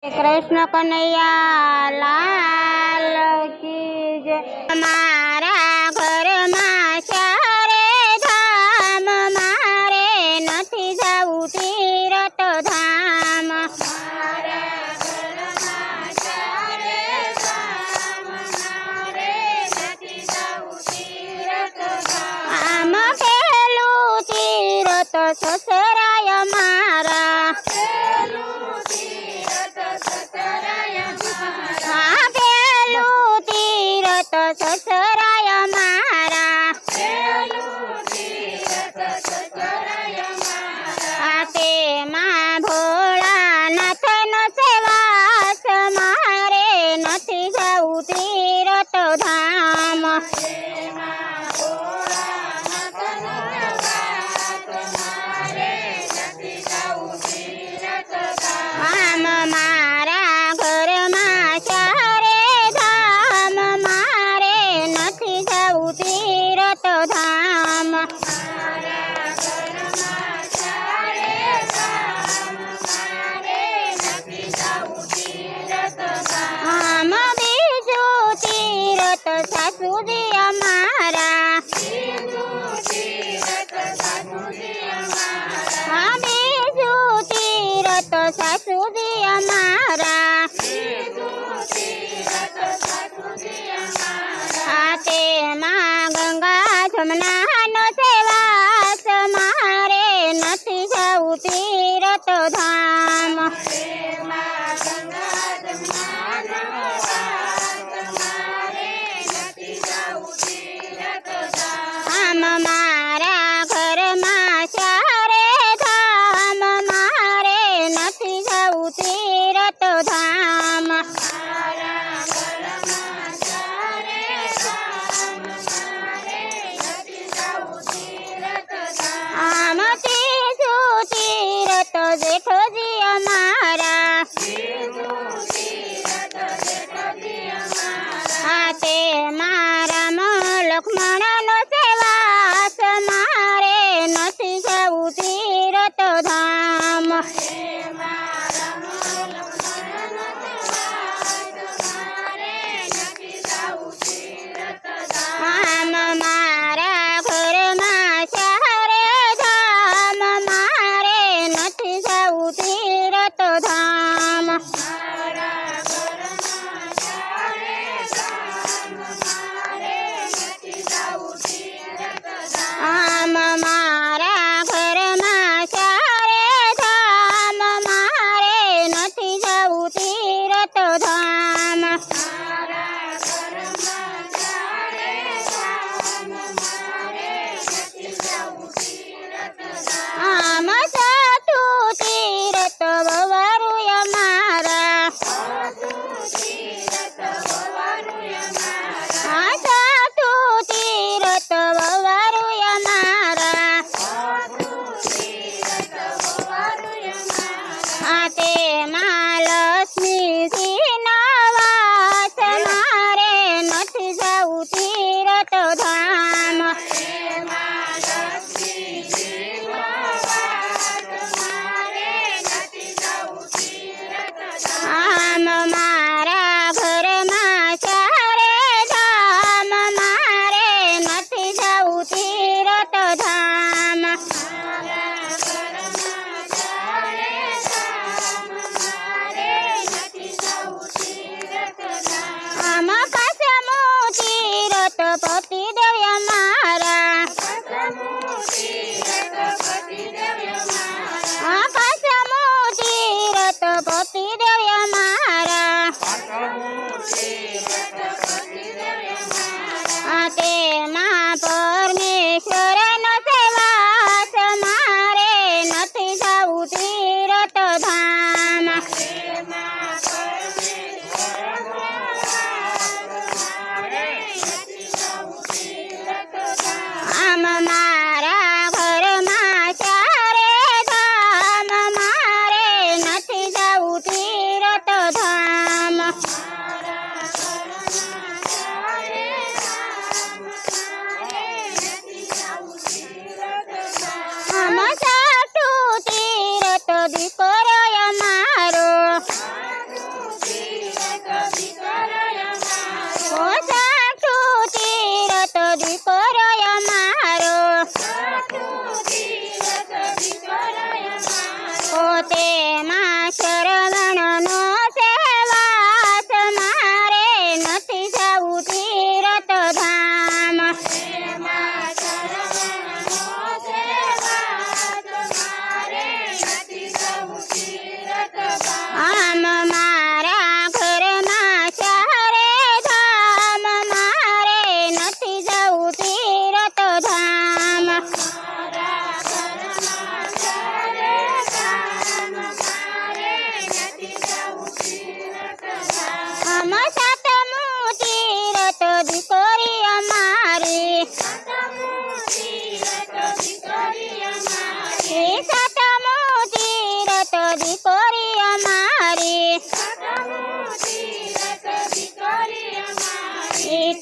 कृष्ण कन्हैया लाल की जय। मारा घर में चारे धाम मारे नथी जावू तीरथ धाम। मारा घर में चारे धाम मारे नथी जावू तीरथ धाम। आम पेलू तीरथ ससराय मारा। ससराय मारा आते मां भोळानाथ नो सेवास मारे नथी जावू तीरथ धाम। आम मारा घर में चारे धाम मारे नथी जावू तीरथ धाम। आम बीजू तीरथ सासूजी अमारा। बीजू तीरथ सासूजी अमारा। आते मां गंगा जमुना नो सेवास मारे नथी जावू तीरथ धाम। आम मारा घर में चारे धाम मारे नथी जावू तीरथ धाम। आम तीजू तीरथ जेठोजी अमारा। आते मारा लक्ष्मण नो सेवास मारे नथी जावू तीरथ धाम। आम मारा घर में चारे धाम मारे नथी जावू तीरथ धाम। आम मारा घर में चारे धाम मारे नथी जावू तीरथ धाम। आम सातू तीरथ ववारू अमारा। सातू तीरथ ववारू अमारा। आते मां लक्ष्मी जी न દીકરી અમારી સાતમું તીરથ દીકરી અમારી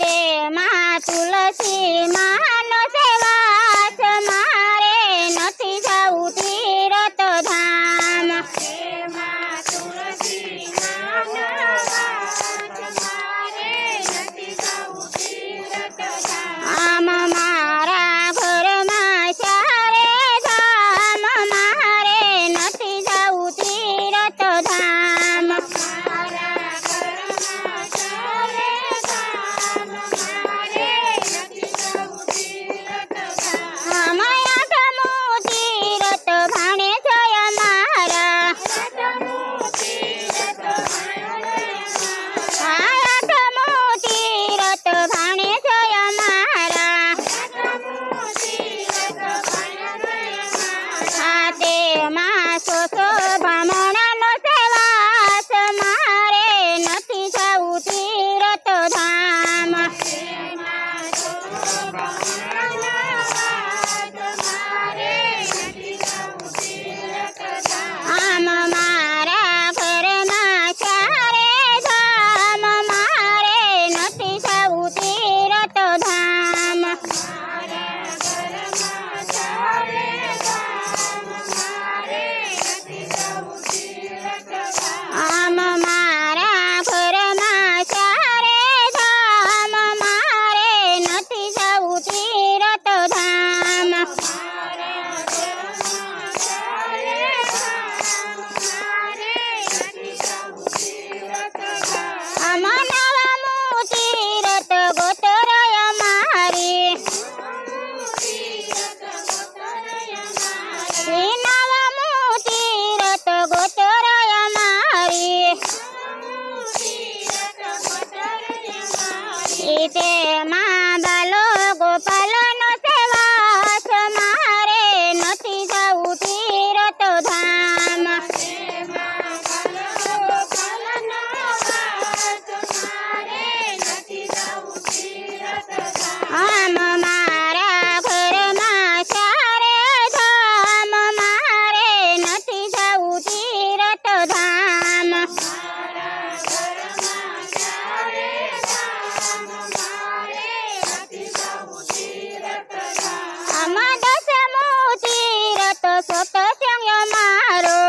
તેમાં તુલસી માનો સેવાસ મારે નથી જવું તીરથ ધામ આમ મારા ઘરમાં ચારે ધામ મારે નથી જવું તીરથ ધામ તેમાં બાલો ગોપાલનો સેવાસ મારે નથી જવું તીરથ ધામ આમ મારા ઘરમાં ચારે ધામ મારે નથી જવું તીરથ ધામ સતસંગ અમારો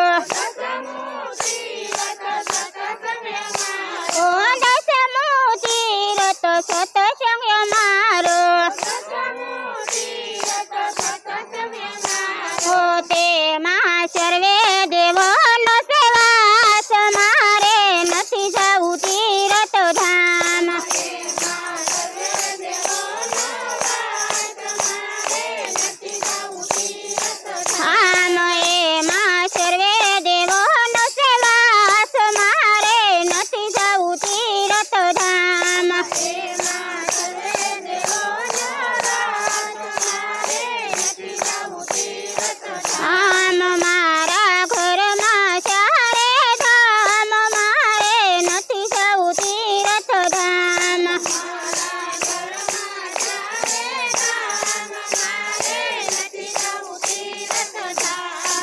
દસમું તીરથ સતસંગ અમારો તેમાં સર્વે દેવોનો સેવાસ મારે નથી જવું તીરથ ધામ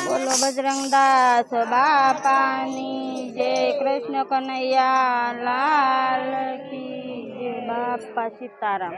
બોલો બજરંગદાસ બાપાની જય કૃષ્ણ કનૈયા લાલ કી જય બાપા સીતારામ।